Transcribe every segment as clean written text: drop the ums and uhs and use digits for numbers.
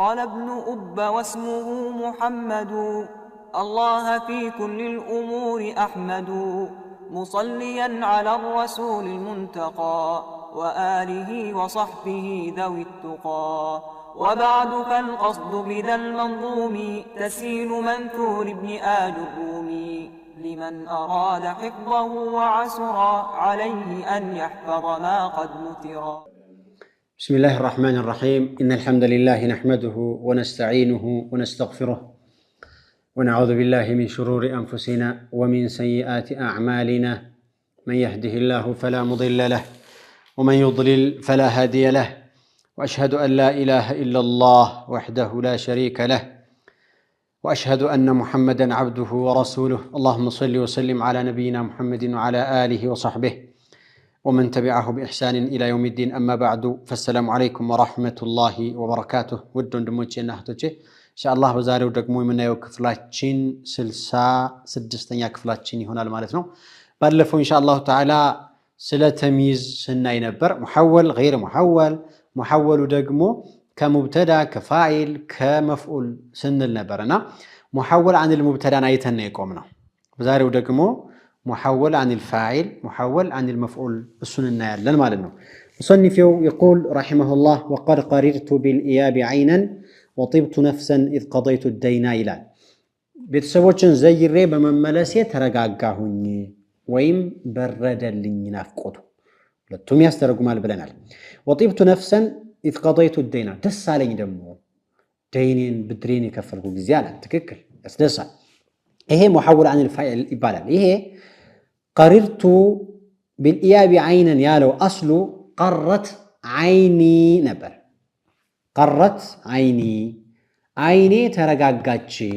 قال ابن أب واسمه محمد الله في كل الأمور أحمد مصليا على الرسول المنتقى وآله وصحبه ذوي التقى وبعد فالقصد بذا المنظوم تسهيل منثور ابن آل الرومي لمن أراد حفظه وعسرا عليه أن يحفظ ما قد نثرا. بسم الله الرحمن الرحيم. إن الحمد لله نحمده ونستعينه ونستغفره ونعوذ بالله من شرور أنفسنا ومن سيئات أعمالنا، من يهده الله فلا مضل له ومن يضلل فلا هادي له، وأشهد أن لا إله إلا الله وحده لا شريك له، وأشهد أن محمدًا عبده ورسوله. اللهم صل وسلم على نبينا محمد وعلى آله وصحبه ومن تبعه بإحسان إلى يوم الدين. أما بعد فالسلام عليكم ورحمة الله وبركاته. ود ወንድሞቼና እህቶቼ ኢንሻአላህ በዛሬው ደግሞ የምናየው ክፍላችን 66ኛ ክፍላችን ይሆናል ማለት ነው። ባለፈው ኢንሻአላህ ተዓላ ስለ ተምይዝ ስናይ ነበር። ሙሐወል غير ሙሐወል፣ ሙሐወሉ ደግሞ ከሙብተዳ ከፋኢል ከመፍዑል ስንል ነበርና ሙሐወል عن المبتدا አይተን ነው የቆምነው። በዛሬው ደግሞ محول عن الفاعل محول عن المفعول السنة يالن مالنا. مصنف يقول رحمه الله: وقد قررت بالإياب عينا وطبت نفسا إذ قضيت الدين إلى بتسوچن زيري بمملسي ترغاغاهوني ويم برد لي نافقوتو لتم يسترغمال بلنال. وطبت نفسا إذ قضيت الدين دس علي دمو دينين بدرين يكفلكو غزيالا تككل يسدسا. إيه محول عن الفاعل يبالال. إيه قررت بالإياب عينا يالو أصله قرت عيني نبر. قرت عيني ترقاقاتشي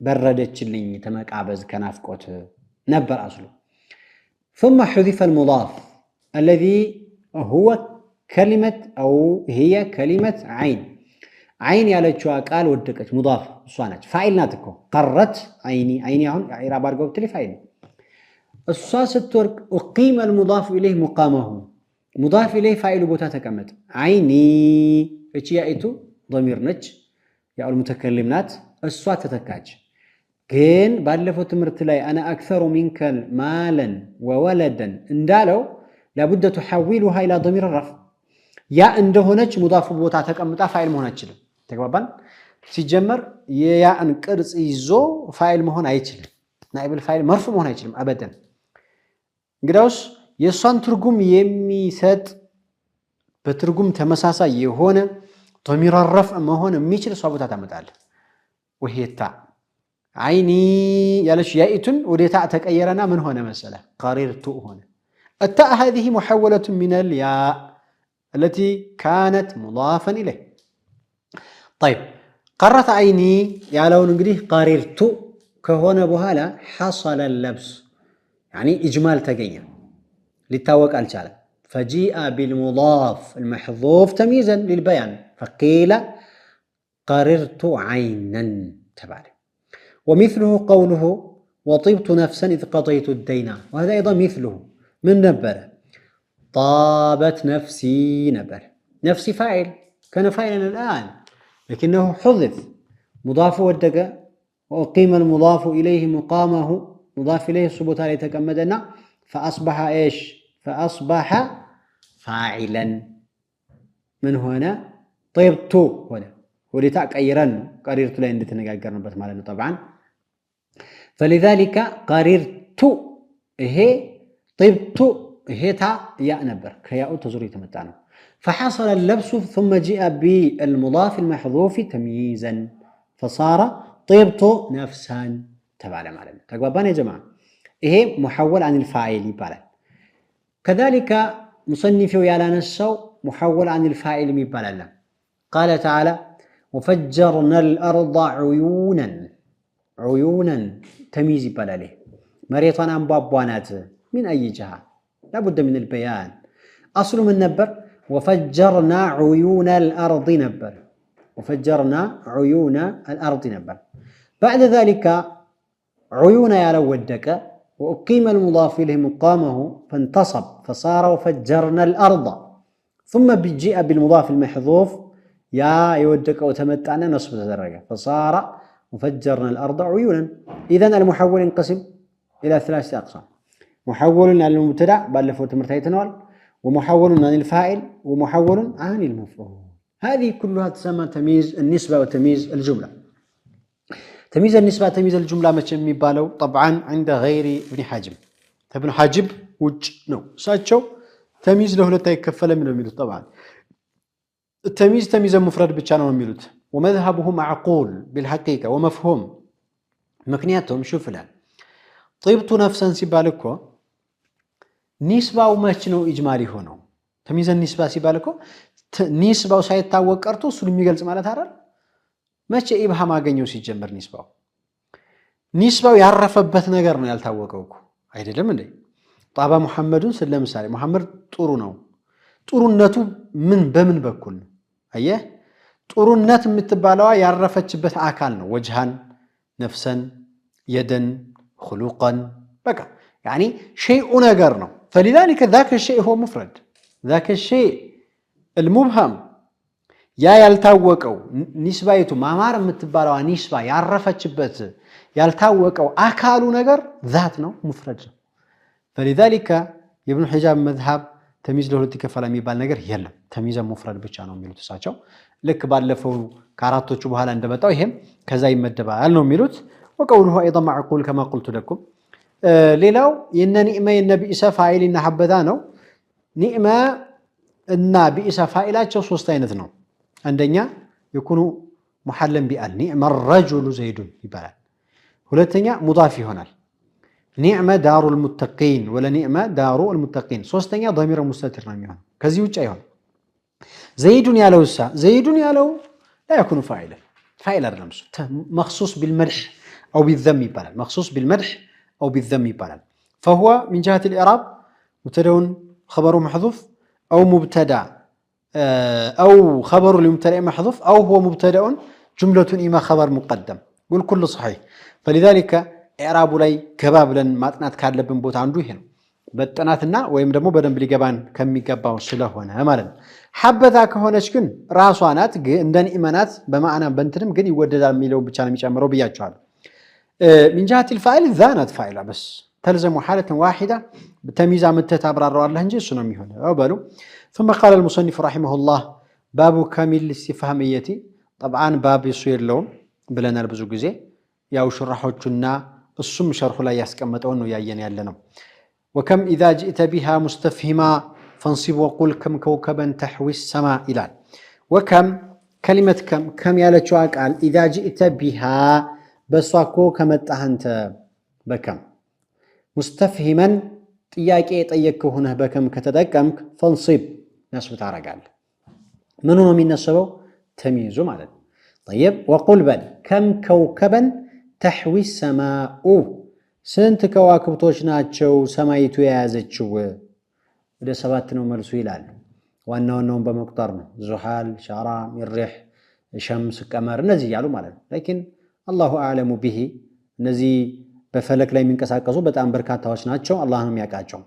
بردتشلين تمكعبز كنافقوت نبر أصله. ثم حذف المضاف الذي هو كلمة أو هي كلمة عين يالو قال ودكت مضاف صانت فاعل ناتكو قرت عيني هون إعراب أرجو بتلي فاعل. الصاص الترك أقيم المضاف إليه مقامه، مضاف إليه فاعل بوتا تكمت. عيني اتشيائتو ضمير نج يا المتكلم نات الصوت تتكاج كين بالفو تمرت لاي أنا أكثر منك مالا وولدا اندالو لابد تحولها إلى ضمير الرفع. يا عنده نج مضاف بوتا تكمت فاعل مهنج تكبابان ሲጀመር የያን ቅርጽ ይዞ ፋይል መሆን አይችልም። ናኢብ الفاعل مرفوع መሆን አይችልም አበደን። እንግዲያውስ የሷን ትርጉም የሚሰጥ በትርጉም ተመሳሳይ የሆነ ضمير الرفع መሆን የሚችል ሷ ቦታ ታመጣለ። ወሄታ አይኒ ያለሽ ያኢቱን ወደታ ተቀየረና ምን ሆነ መሰለ قررت ሆነ። التاء هذه محولة من الياء التي كانت مضافا إليه. طيب قرت عيني ያለውን እንግዲህ قررت ከሆነ በኋላ حصل اللبس يعني إجمال تقيّن للتوقع الجالة فجيء بالمضاف المحذوف تمييزا للبيان فقيل قررت عينا تبالي. ومثله قوله وطبت نفسا إذ قضيت الدين، وهذا أيضا مثله من نبر طابت نفسي نبر. نفسي فاعل كان فاعلا الآن لكنه حذف مضاف والدقاء وأقيم المضاف إليه مقامه مضاف إليه الثبوت عليه تكمدنا فأصبح إيش؟ فأصبح فاعلا. من هنا طيبت هنا ولتاك أيران قررت لين نتنقاقرنا بس مالنا طبعا. فلذلك قررت هي طيبت هي تا يا نبر كياء تزوري تمتعنا. فحصل اللبس ثم جاء بالمضاف المحذوف تمييزا فصار طيبت نفسا تبعنا معنا. تقبلنا يا جماعة. إيه محول عن الفاعل يبالغ. كذلك مصنف يالا نسو محول عن الفاعل يبالغ. قال تعالى: وفجرنا الأرض عيونا تمييز يبالغ. مريطان أنبابوانات من أي جهة؟ لابد من البيان. أصل من نبر وفجرنا عيون الأرض نبر. وفجرنا عيون الأرض نبر. بعد ذلك عيون يالو ودك وأقيم المضاف إليه مقامه فانتصب فصار وفجرنا الأرض. ثم جاء بالمضاف المحذوف يا يودك أو تمتعنا نصب تدرجة فصار وفجرنا الأرض عيونا. إذن المحول ينقسم إلى 3 أقسام: محول عن المبتدأ بالفوت مرتين ومحول عن الفاعل ومحول عن المفعول. هذه كلها تسمى تمييز النسبة وتمييز الجملة. تمييز النسبة تمييز الجملة ما تشمي بالو طبعا عند غير ابن حاجب. ابن حاجب وج نو ساتشو تمييز له لتا يكفل من الميلوت. طبعا التمييز تمييز مفرد بتشانو الميلوت ومذهبه معقول بالحقيقة ومفهوم. مكنياتهم شوف الآن طيبت نفسا سيبالكو نسبة وماشنو إجمالي هونو. تمييز النسبة سيبالكو نسبة وسايد تاوك أرتو سلمي قلت مالت هارال ماشي إبها ما جنيو سيجمر نسبة. نسبة يعرف بث نجارنا يالتاوكوكو عيد لمن طابا محمد سلم سالي محمد طورونو طورناتو من بمن بكل أيه طورنات متبالوا يعرفت بث أكلنا وجها نفسا يدا خلقا بقى يعني شيء نجارنا. فلذلك ذاك الشيء هو مفرد. ذاك الشيء المبهم يا يالتاوكو نسبايتو ما متبالوا نسبة يعرفت بث يالتاوكو أكلو نجار ذاتنا مفرد. فلذلك ابن حجاب مذهب تمييز له تكفل የሚባል ነገር የለም ተሚዝ ሙፍረድ ብቻ ነው የሚሉት እሳቸው ልክ ባለፈው ከአራቶቹ በኋላ እንደመጣው ይሄም ከዛ ይመደባል ነው የሚሉት وقوله ايضا معقول كما قلت لكم ሌላው የነ ኒዕማ የነቢኢሳ ፋኢልና ሐበታ ነው ኒዕማ እና ቢኢሳ ፋኢላቸው 3 አይነት ነው አንደኛ يكون محلا بال نعم الرجل زيد ይባላል ሁለተኛ ሙዳፍ ይሆናል نعمة دار المتقين ولا نعمة دار المتقين سوستنيا ضمير مستتر نميون كزي وجه يهون زيد يالو السا زيد يالو لا يكون فاعلا فاعل الرمز مخصوص بالمدح أو بالذم يبالل مخصوص بالمدح أو بالذم يبالل فهو من جهة الإعراب مبتدأ خبر محذوف أو مبتدأ أو خبر لمبتدأ محذوف أو هو مبتدأ جملة إما خبر مقدم قل كل صحيح. فلذلك إعراب لي كباب لن ماتنات كارلبن بوت عنده هنا بتناتنا ويم دمو بدن بليجبان كم يجباو سله هنا همالن حبذا كهونش كن راسوانات عندن إيمانات بمعنى بنترم جن يودد الميلو بتشان ميشامرو بيجوال من جهة الفاعل ذانت فاعلة بس تلزم حالة واحدة بتمييز متتابر الروار لهنجي سنمي هنا أوبالو. ثم قال المصنف رحمه الله باب كامل الاستفهامية طبعا باب يصير لهم بلنا البزوج زي يا وشرحونا السم شرح لا يسكمتون وياين يالنا. وكم إذا جئت بها مستفهما فانصب وقل كم كوكبا تحوي السماء إلى. وكم كلمة كم يالتشواك قال إذا جئت بها بسواكو كمتهنت بكم مستفهما تياكي طيكو هنا بكم كتدكمك فانصب نسب تعرقال منو من نسبه تمييزه مالك. طيب وقل بل كم كوكبا تحوي السماء سنت كواكب توشناتشو سمايتو يازتشو وده 7 ነው መልሱ ይላል ዋናው በመቁጠር ነው ዙሃል ሻራ ሚሪህ ሸምስ ቀመር እነዚህ ያሉ ማለት ነው لكن الله اعلم به እነዚህ በፈለክ ላይ የሚንቀሳቀሱ በጣም በርካታዎች ናቸው አላህ ነው የሚያውቃቸው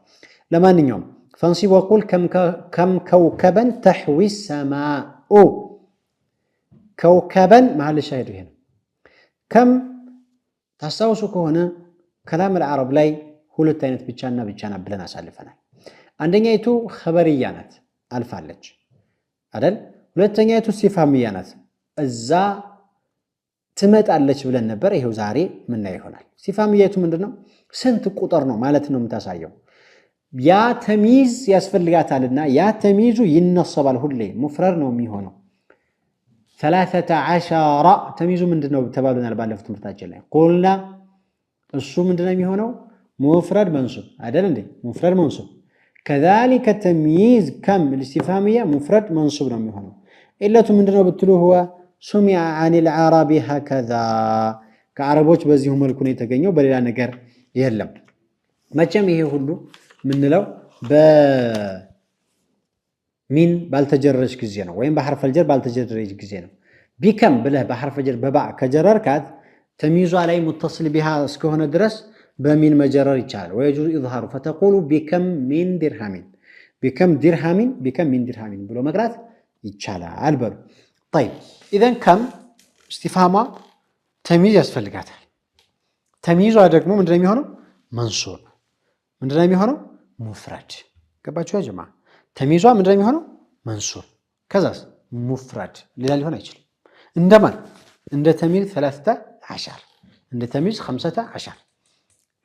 ለማንኛውም فانصب وقل كم كوكبا تحوي السماء كوكبا محل الشاهد هنا كم ታስታውሱ ከሆነ كلام العرب ላይ ሁለት አይነት ብቻና ብለን አሳልፈናል አንደኛይቱ خبرية ናት አልፋለች አይደል ሁለተኛይቱ ሲፋምያ ናት እዛ ትመጣለች ብለን ነበር ይሄው ዛሬ ምን ይሆናል ሲፋምያቱ ምንድነው ስንት ቁጥር ነው ማለት ነው የምታሳየው ያ ተሚዝ ያስፈልጋታልና ያ ተሚዙ ይነሰባል ሁሌ ሙፍረድ ነው የሚሆነው 13 ተሚዙ ምንድነው ተባሉናል ባለፈው ትምህርታችን ላይ قلنا እሱ ምንድነው የሚሆነው مفرد منصوب አይደል እንዴ مفرد منصوب كذلك التمييز كم الاستفهاميه مفرد منصوب ነው የሚሆነው ኢለቱ ምንድነው ብትሉ هو سمع عن العرب هكذا ከአረቦች በዚሁ መልኩ ነው የተገኘው በሌላ ነገር የለም መቼም ይሄ ሁሉ ምንለው በሚን ባልተጀረረች ጊዜ ነው ወይም በሐርፍ الجر ባልተጀረረች ጊዜ ነው ቢከም ብለህ በሐርፍ الجر በባዕ ከጀረርካት ተሚዟ ላይ متصل بها እስከሆነ ድረስ بمين مجرر يشال ويجوز إظهاره فتقول بكم من درهم بكم من درهم بلو مقرات يشال البر طيب إذا كم استفهام تمييز يسفلقاتها تمييز ደግሞ ምንድነው የሚሆነው منصوب ምንድነው የሚሆነው مفرد ገባችሁ يا جماعه تمييዟ ምንድነው የሚሆነው منصوب ከዛስ مفرد ሌላ ሊሆን አይችልም እንደማን እንደ ተምይዝ 13 እንደ ተምይዝ 15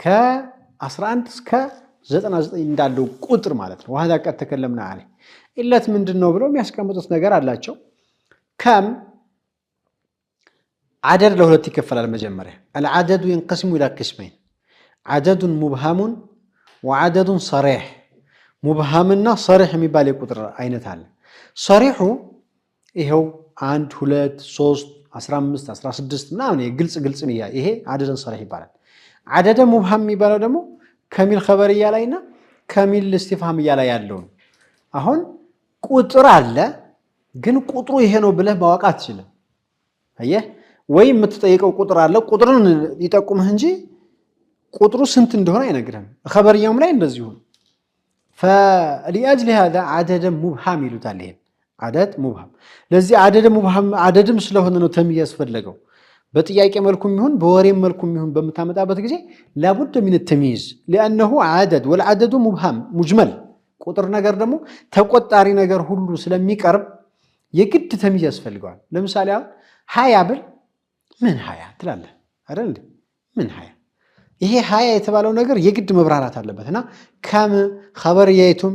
ከ11 እስከ 99 እንዳለው ቁጥር ማለት ነው وهذا قد تكلمنا عليه ኢለት ምንድነው ብለው የሚያስቀምጡት ነገር አላቸው ከም عدد ለሁለት ይከፈላል መጀመሪያ العدد ينقسم الى قسمين عدد مبهم وعدد صريح مبهمና صريح የሚባል የቁጥር አይነት አለ صريحu ይሄው 1 2 3 15 16 ምናምን ግልጽ ነው ይሄ عدد صريح ይባላል عدد مبهم የሚባለው ደግሞ ከሚል خبرያ ላይና ከሚል استفهامያ ላይ ያለው አሁን ቁጥር አለ ግን ቁጥሩ ይሄ ነው ብለህ ማወቅ አትችልም አየህ ወይ የምትጠይቀው ቁጥር አለ ቁጥሩን ይጠቁምህ እንጂ ቁጥሩ ስንት እንደሆነ አይነግርህም خبرያውም ላይ እንደዚሁ فلأجل هذا عدد مبهم ይሉታል ይሄ عدد مبهم ለዚህ عدد مبهم عددም ስለሆነ ነው ተምይዝ ያስፈልገው በጥያቄ መልኩም ይሁን በወሬም መልኩም ይሁን በመታመጣበት ጊዜ لابد من التمييز لانه عدد والعدد مبهم مجمل ቁጥር ነገር ደግሞ ተቆጣሪ ነገር ሁሉ ስለሚቀርብ የግድ ተምይዝ ያስፈልጋል ለምሳሌ 20 ብል ምን 20 ትላለህ አይደል ምን 20 ይሄ 20 የተባለው ነገር የግድ መብራራት አለበትና ከም خبرያይቱም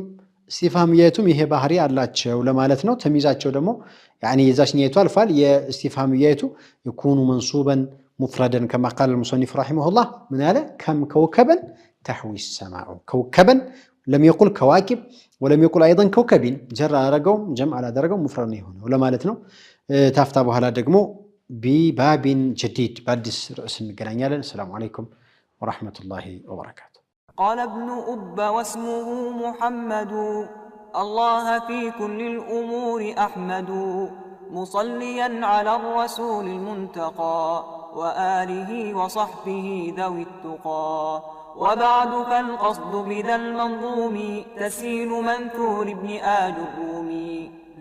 استفهامያይቱም ይሄ ባህሪ አላቸው ለማለት ነው ተምይዛቸው ደግሞ يعني የዛሽኛይቱ አልፋል የእስቲፍሃምያይቱ يكون منصوبا مفردا كما قال المصنف رحمه الله من هذا كم كوكبا تحوي السماء كوكبا لم يقل كواكب ولم يقل ايضا كوكب جرى رقم جمع على درجه مفرد هنا ولا معناتنا تافتا بحالا ደግሞ بباب جديد بادس رأس نغنيالن السلام عليكم ورحمه الله وبركاته قال ابن أب واسمه محمد الله في كل الأمور أحمد مصليا على الرسول المنتقى وآله وصحبه ذوي التقى وبعد فالقصد بذا المنظوم تسهيل منثور ابن آل الرومي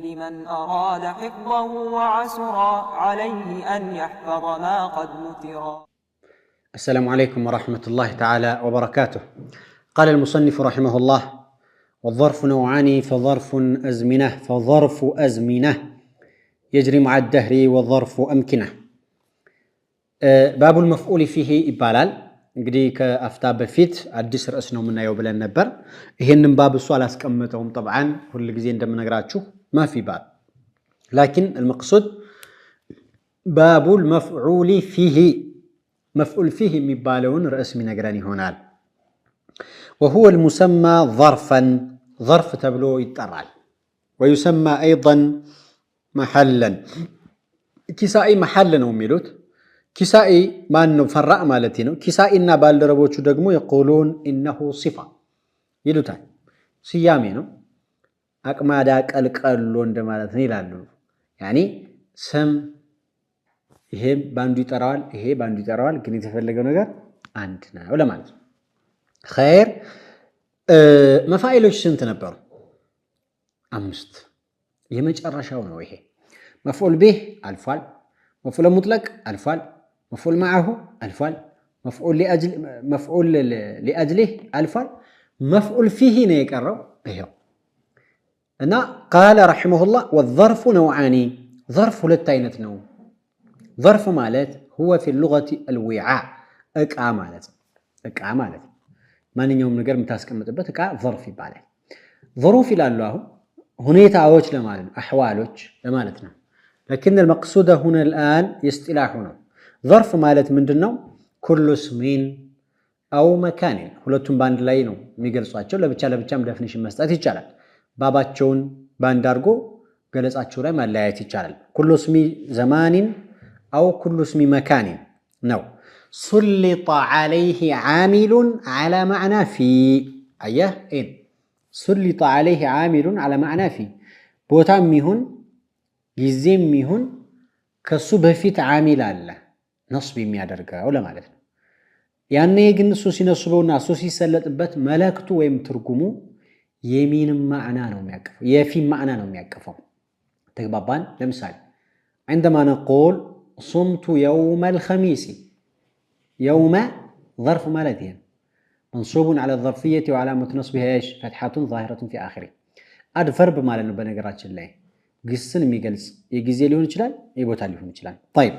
لمن أراد حفظه وعسرا عليه أن يحفظ ما قد نثرا السلام عليكم ورحمة الله تعالى وبركاته قال المصنف رحمه الله والظرف نوعان فظرف أزمنة يجري مع الدهر والظرف أمكنة باب المفعول فيه إبالال እንግዲህ ከአፍታ በፊት አዲስ ርዕስ ነው የምናየው ብለን ነበር ይሄንን ባብ እሱ አላስቀምጠውም طبعا ሁሉ ጊዜ እንደምነግራችሁ ما في باب لكن المقصود باب المفعول فيه مفعول فيه የሚባለውን ርዕስ የሚነግረን ይሆናል وهو المسمى ظرفا ظرف ተብሎ ይጠራል ويسمى ايضا محلا كساء محل ነው የሚሉት كسائي ما انه فرع مالتي ነው كسائና ባልደረቦቹ ደግሞ يقولون انه صفه ይሉታል ስያሜ ነው አቅማዳ ቀልቀሎ እንደማለት ነው ይላሉ يعني ስም ይሄ ባንዱ ይጠራዋል ይሄ ባንዱ ይጠራዋል ግን የተፈለገው ነገር አንድ ነው ለማለት ነው خير መፋኢሎች ስንት ነበሩ 5 የመጨረሻው ነው ይሄ مفعول به الفال مفعول مطلق الفال مفعول معه الفال مفعول لاجله الفال مفعول فيه ነው የቀረው ይሄው እና قال رحمه الله والظرف نوعان ظرف ሁለት አይነት ነው ظرف ማለት هو في اللغه الوعاء እቃ ማለት ማንኛውም ነገር የምታስቀምጥበት እቃ ظرف ይባላል ظروف ይላሉ አሁን ሁኔታዎች ለማለት ነው احوالዎች ለማለት ነው لكن المقصود هنا الآن اصطلاحنا ظرف مالت ምንድነው كل اسم أو مكان ሁለቱም ባንድ ላይ ነው የሚገልጿቸው ለብቻም ዴፊኒሽን መስጠት ይቻላል ባባቸውን ባንድ አድርጎ ገለጻቸው ላይ ማለያየት ይቻላል كل اسم زمان أو كل اسم مكان ነው سلط عليه عامل على معنى في ايه ان سلط عليه عامل على معنى في ቦታም ይሁን ጊዜም ይሁን ከሱ በፊት ዓሚል አለ ነስብ የሚያደርገው ለማለት ነው ያኔ ግን እሱ ሲነስበውና እሱ ሲሰለጥበት መለክቱ ወይም ትርጉሙ የሚን ማዕና ነው የሚያቀፈው የፊ ማዕና ነው የሚያቀፈው ተግባባን ለምሳሌ عندما نقول صمت يوم الخميس يوم ظرف مالتين منصوب على الظرفية وعلامة نصبها ايش؟ فتحة ظاهرة في آخره. أدفرب مالنا بنقراتش الله قسن ميقلس يجزي ليون يشلال يبوتال ليون يشلال. طيب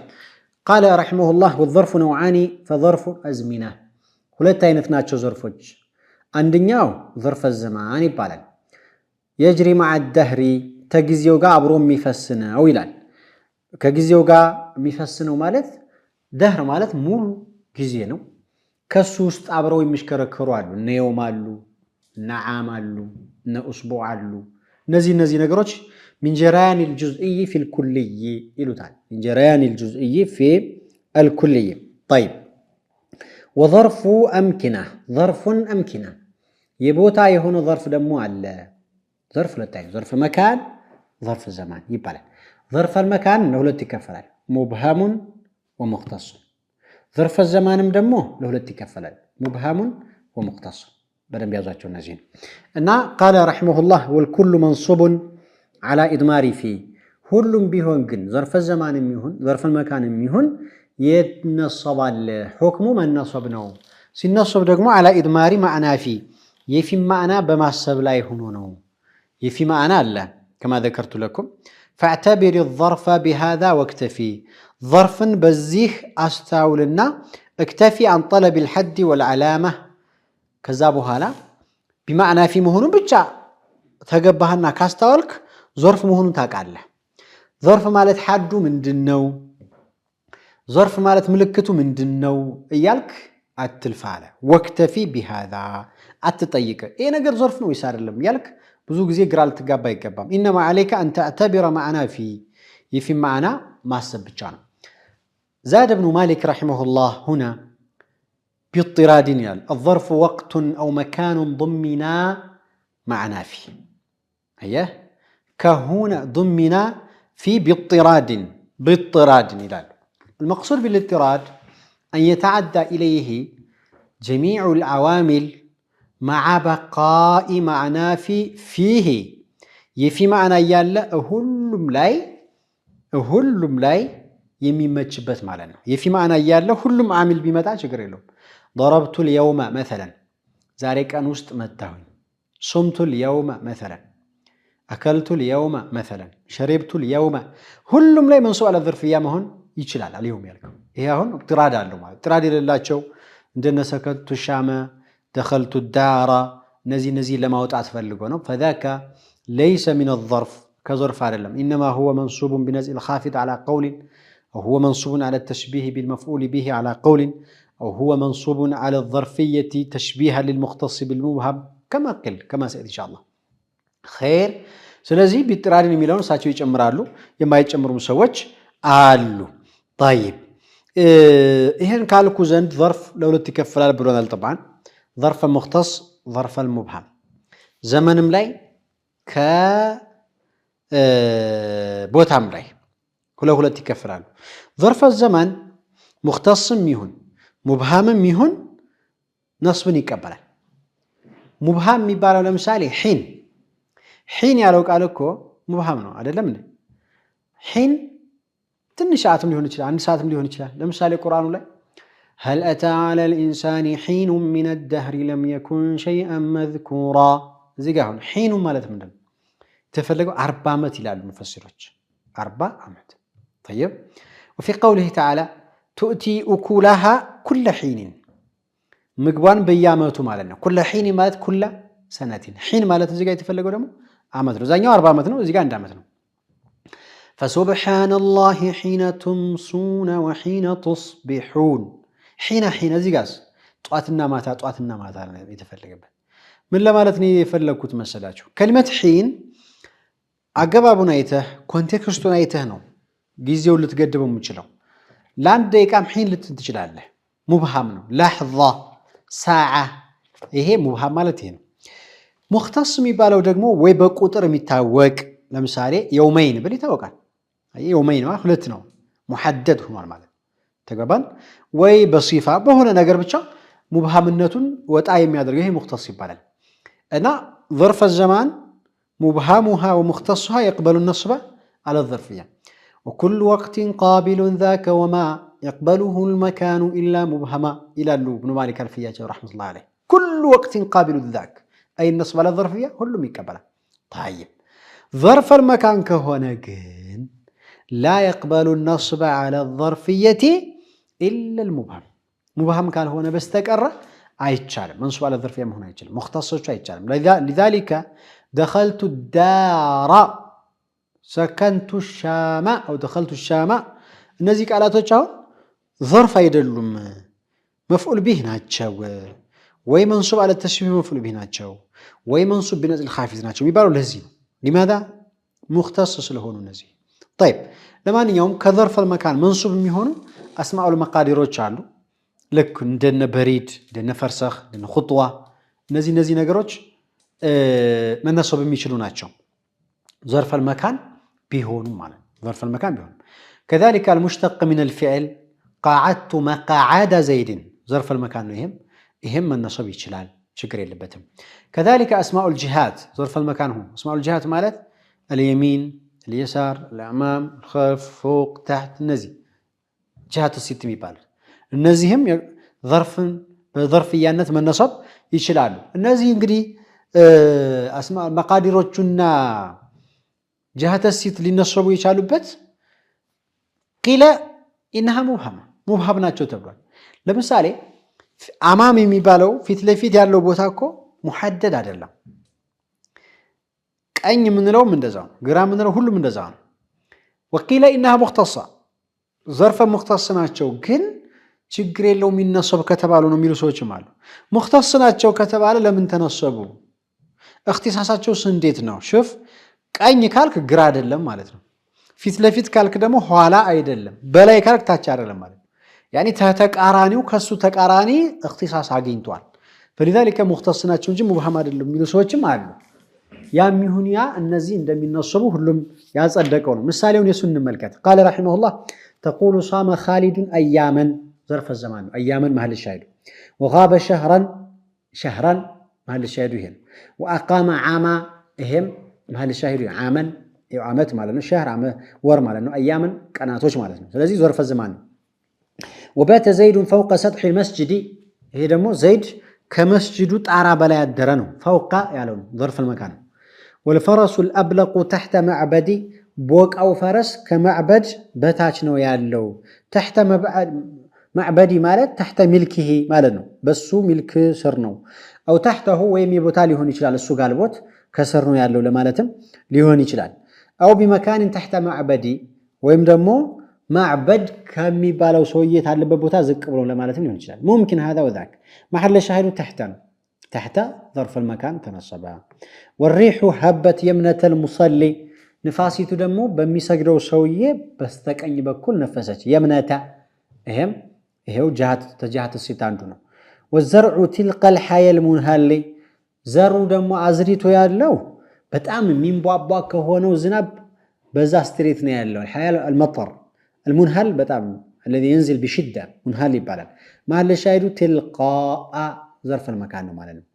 قال رحمه الله والظرف نوعان فظرف أزمنة ሁለት አይነት ናቸው ظرፎች አንደኛው ظرف الزمان ይባላል يجري مع الدهر ተጊዜው ጋር አብሮ የሚፈስነው ይላል ከጊዜው ጋር የሚፈስነው ማለት ደህር ማለት ሙሉ ጊዜ ነው ከሱ ውስጥ አብረው የሚሽከረከሩ አሉ እነ የውም አሉ እነ ዓም አሉ እነ እስቡዕ አሉ እነዚህ ነገሮች من جريان الجزئي في الكلي ይሉታል من جريان الجزئي في الكلي. طيب وظرف أمكنة ظرف أمكنة يبوتا يهون ظرف دمو على ظرف لتاين ظرف مكان ظرف الزمان يبقى ظرف المكان له لتكفلال مبهم ومختص ظرف الزمان دمو له لتكفلال مبهم ومختص بدن بيازاتشو النازين إن قال رحمه الله والكل منصوب على إدمار فيه ሁሉም ቢሆን ግን ظرف الزمان የሚሆን ظرف المكان የሚሆን يتنصب الحكم منصب نو سينصب ደግሞ على إدمار معنى فيه يفي معنى بمحسب لا يهونو يفي معنى الله كما ذكرت لكم فاعتبر الظرف بهذا واكتفي ظرفا بزيح أستاولنا اكتفي عن طلب الحد والعلامة كذابها لا بمعنى في مهون بجا تقبهنا كاستاولك ظرف مهون تاقعله ظرف مالت حدو من دنو ظرف مالت ملكته من دنو إيالك التلفالة واكتفي بهذا التطيق إيه نقر ظرف نو يسار اللهم يالك بزوج زي قرال تقابا يقبام إنما عليك أن تعتبر معنا يفي معنا ما سبجان. زاد ابن مالك رحمه الله هنا باضطراد يال الظرف وقت أو مكان ضمنا معنا فيه أيه كهنا ضمنا في باضطراد يلال المقصود بالاضطراد أن يتعدى إليه جميع العوامل مع بقاء معنى فيه يفي معنى يالا هلم لاي يميمتشبت معنا يفي معنى يالا هلم عامل بمتاع شكريلو ضربت اليوم مثلا زارك أنوست متاوين صمت اليوم مثلا أكلت اليوم مثلا شربت اليوم هلم لاي منصوب على الظرفية مهن يشلال عليهم يالكم هي هون اقتراد على المال اقتراد لله شو عندنا سكت الشام دخلت الدار نزي لما وطعت فلقونه فذاك ليس من الظرف كظرف على اللم إنما هو منصوب بنزع الخافض على قول أو هو منصوب على التشبيه بالمفعول به على قول أو هو منصوب على الظرفية تشبيها للمختص بالمبهم كما سيأتي إن شاء الله خير سلازي بيترارين ميلون ساتشو يجمرالو يما يجمرو مسوج آلو طيب إيهن كالكو زند ظرف لو تكفلال برونال طبعا ظرف المختص ظرف المبهم زمن ملاي ك بوتا ملاي كله تكفلال ظرف الزمان مختص ميهون مبهم ميهون نصب يقبل مبهم ميبالو لمثالي حين يالو قالكو مبهم ነው አይደለም እንዴ حين ትንሽ ሰዓትም ሊሆን ይችላል አንድ ሰዓትም ሊሆን ይችላል ለምሳሌ ቁርአኑ ላይ هل أتى على الإنسان حين من الدهر لم يكن شيئا مذكورا زيغاون حين ማለት ምንድን ተፈልገው 40 ዓመት ይላሉ ሙፈሲሮች 40 ዓመት طيب وفي قوله تعالى تؤتي أكلها كل حين ምግቧን በየዓመቱ ማለት ነው كل حين ማለት كل سنة حين ማለት እዚህ ጋር የተፈለገው ደግሞ ዓመት ነው ዛኛው 40 ዓመት ነው እዚህ ጋር 1 ዓመት ነው فسبحان الله حين تمسون وحين تصبحون حين زيغاس طواتنا ماتا يتفلقبه من لمالت ني يفلقوت مسلاچو كلمه حين አገባቡን አይተህ ኮንቴክስቱን አይተህ ነው ጊዜው ልትገድበው የምችለው ለአንድ ደቂቃም حين ልትል ትችላለህ ሙብሃም ነው لحظه ساعه ይሄ ሙብሃም ማለት ይሄ ነው ሙختص የሚባለው ደግሞ ወይ በቁጥር የሚታወቅ ለምሳሌ የውመይን ብል ይታወቃል የውመይን ማለት ሁለት ነው محدد ሆኗል ማለት ተገባን ወይ በሲፋ በሆነ ነገር ብቻ ሙብሃምነቱን ወጣ የሚያደርገው ይሄ ሙختص ይባላል እና ظرف الزمان مبهمها ومختصها يقبل النصب على الظرفيه وكل وقت قابل ذاك وما يقبله المكان إلا مبهما إلى ابن مالك الفياج رحمة الله عليه. كل وقت قابل ذاك أي النصب على الظرفية كله يقبله. طيب ظرف المكان كهنا جن لا يقبل النصب على الظرفية إلا المبهم. مبهم كان هنا بستقر አይቻልም منصوب على الظرفية መሆን አይችልም مختصوች አይቻልም لذلك دخلت الدار سكنت الشام أو دخلت الشام እነዚህ ቃላቶች አሁን ظرف አይደሉም مفعول به ናቸው ወይ منصوب على التشبيه مفعول به ናቸው ወይ منصوب بنزل الخافض ናቸው የሚባለው ለዚህ ነው لماذا مختص ስለሆኑ እነዚህ طيب ለማንኛውም ከظرف المكان منصوب የሚሆኑ اسماء المقاديሮች አሉ ልክ እንደነ በሪድ እንደነ ፈርሰኽ እንደነ ኹጥዋ እነዚህ ነገሮች መነሰብ የሚችሉ ናቸው ظرف المكان ቢሆኑ ማለት ظرف المكان ቢሆኑ كذلك المشتق من الفعل قعدت مقعد زيد ظرف المكان ነው ይሄም መነሰብ ይችላል ችግር የለበትም كذلك اسماء الجهات ظرف المكان هو اسماء الجهات ማለት اليمين اليسار الامام الخلف فوق تحت እነዚህ جهات الست የሚባሉ እነዚህም ظرفን በظرفያነት መነሰብ ይችላሉ እነዚህ እንግዲህ አስማ መቃዲሮቹና جهات الست ሊነሰቡ ይቻሉበት قيل انها مبهم ናቸው ተብሏል ለምሳሌ አማም የሚባለው ፊት ለፊት ያለው ቦታ እኮ ሙሐደድ አይደለም ቀኝ ምንለው እንደዛው ግራ ምንለው ሁሉም እንደዛው ነው وقيل انها مختصه ظرف مختص ናቸው ግን ችግር የለው የሚነሰብ ከተባሉ ነው የሚሉ ሰዎችም አሉ مختص ናቸው ከተባለ ለምን ተነሰቡ اختصاصاቸው እንዴት ነው شوف ቀኝ ካልክ ግራ አይደለም ማለት ነው ፊት ለፊት ካልክ ደግሞ ኋላ አይደለም በላይ ካልክ ታች አይደለም ማለት ነው يعني ተቃራኒው ከሱ ተቃራኒ اختصاص አግኝቷል فلذلك مختص ናቸው እንጂ مبهم አይደለም የሚሉ ሰዎችም አሉ ያም ይሁን ያ እነዚህ እንደሚነሰቡ ሁሉም ያጸደቀው ነው ምሳሌውን የሱን እንመልከት قال رحمه الله تقول صام خالد اياما ظرف الزمان اياما محل الشاهد وغاب شهرا محل الشاهد هنا واقام عاما اهم محل الشاهد عاما عامت ማለት ነው شهر عام ወር ማለት ነው اياما ቀናቶች ማለት ነው ስለዚህ ظرف الزمان وبات زيد فوق سطح المسجد ይሄ ደግሞ ዘይድ ከመስጂዱ ጣራ በላይ ያደረ ነው فوق ያለው ظرف المكان والفرس الابلق تحت معبد ቦቃው ፈረስ ከማዕበድ በታች ነው ያለው تحت معبد ማለት تحت ملكه ማለት ነው በሱ ሚልክ ስር ነው او تحته ወይም የቦታ ሊሆን ይችላል እሱ ጋልቦት ከስር ነው ያለው ለማለትም ሊሆን ይችላል او بمكان تحت معبد ወይም ደግሞ معبد ከሚባለው ሰውዬ ታለበት ቦታ ዝቅ ብሎ ለማለትም ሊሆን ይችላል ممكن هذا وذاك محل الشاهد تحت ظرف المكان تنصب والريح هبت يمنة المصلي ንፋሲቱ ደግሞ በሚሰግደው ሰውዬ በስተቀኝ በኩል ነፈሰች የምነታ ይሄው ተጃሃት ሲታንዱ ነው والزرع تلقى الحي المنهل ዘሩ ደግሞ አዝሪቶ ያለው በጣም የሚንቧቧ ከሆነው ዝናብ በዛ ስትሬት ነው ያለው الحي المطر المنهل በጣም الذي ينزل بشده منهل ይባላል محل الشاهد تلقاء ظرف المكان ነው ማለት ነው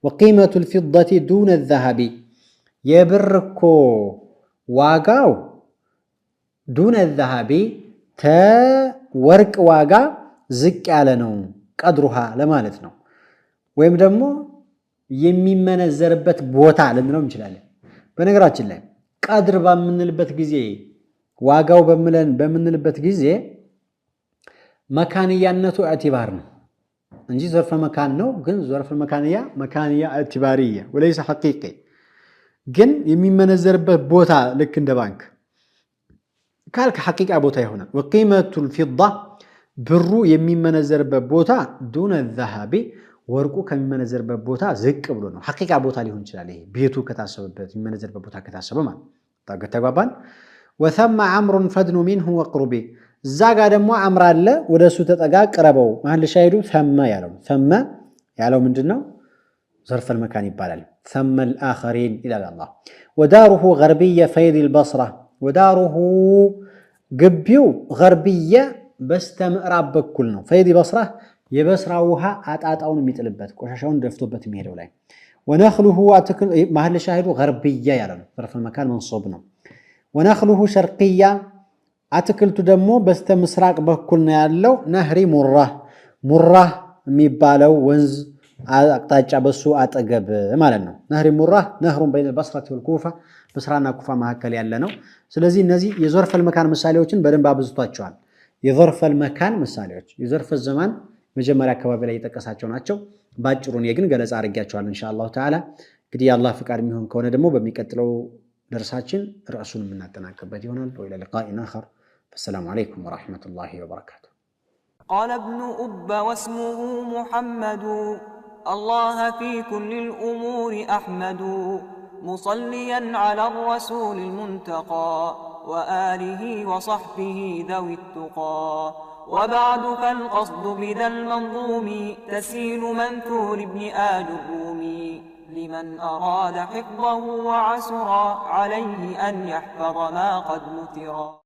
وقيمة الفضة دون الذهب የብርኮ ዋጋው دون الذهب ተወርቅ ዋጋ ዝቅ ያለ ነው ቀድሩሃ ለማለት ነው ወይም ደግሞ የሚመነዘርበት ቦታ ልንለው እንችላለን በነገራችን ላይ ቀድር በምንልበት ጊዜ ዋጋው በምንልበት ጊዜ መካንያነቱ اعتبار ነው እንጂ ظرف مكان ነው ግን ظرف المكانيه مكانيه اعتباريه وليس حقيقي ግን የሚመነዘርበት ቦታ ልክ እንደ ባንክ ካልክ ሐቂቃ ቦታ ይሆናል وقيمة الفضة ብሩ የሚመነዘርበት ቦታ دون الذهب ወርቁ ከሚመነዘርበት ቦታ ዝቅ ብሎ ነው ሐቂቃ ቦታ ሊሆን ይችላል ይሄ ቤቱ ከታሰበበት የሚመነዘርበት ቦታ ከታሰበ ማለት ተግባባን وثم عمرو فدن منه وقربي ዛጋ ደግሞ አምር አለ ወደሱ ተጠጋ ቅረበው ማህል ሻይዱ ثم ያለው ምንድነው ظرف المكان ይባላል ثم الآخرين إلى الله وداره غربية فيض البصرة وداره قبيو غربية بستمراب بكل ነው فيض بصرة የበስራ ውሃ አጣጣውን የሚጥልበት ቆሻሻውን ደፍቶበት የሚሄደው ላይ ونخله محل شاهد غربية ያለው ظرف المكان منصوب ነው ونخله شرقية አትክልቱ ደግሞ በስተ ምስራቅ በኩል ነው ያለው ነህሪ ሙራህ የሚባለው ወንዝ አቅጣጫ በሱ አጠገብ ማለት ነው ነህሪ ሙራህ ነህሩን በይነ በስራት ወልኩፋ በስራና ኩፋ መካከል ያለ ነው ስለዚህ እነዚህ የዘርፈል መካን ምሳሌዎችን በደንብ አብዝቷቸዋል የዘርፈል መካን ምሳሌዎች የዘርፈል ዘማን መጀመሪያ አካባቢ ላይ የተጠቀሳቸው ናቸው ባጭሩን የግን ገለጻ አድርጌያቸዋለሁ ኢንሻአላህ ተዓላ እንግዲህ አላህ ፍቃድ የሚሆን ከሆነ ደግሞ በሚቀጥለው درساتين رأسون من التناكبات يونان وإلى لقاء آخر السلام عليكم ورحمة الله وبركاته قال ابن أب واسمه محمد الله في كل الأمور أحمد مصليا على الرسول المنتقى وآله وصحبه ذوي التقى وبعد فالقصد بذا المنظوم تسيل منثور ابن آل الرومي لمن أراد حفظه وعسرا عليه أن يحفظ ما قد نثرا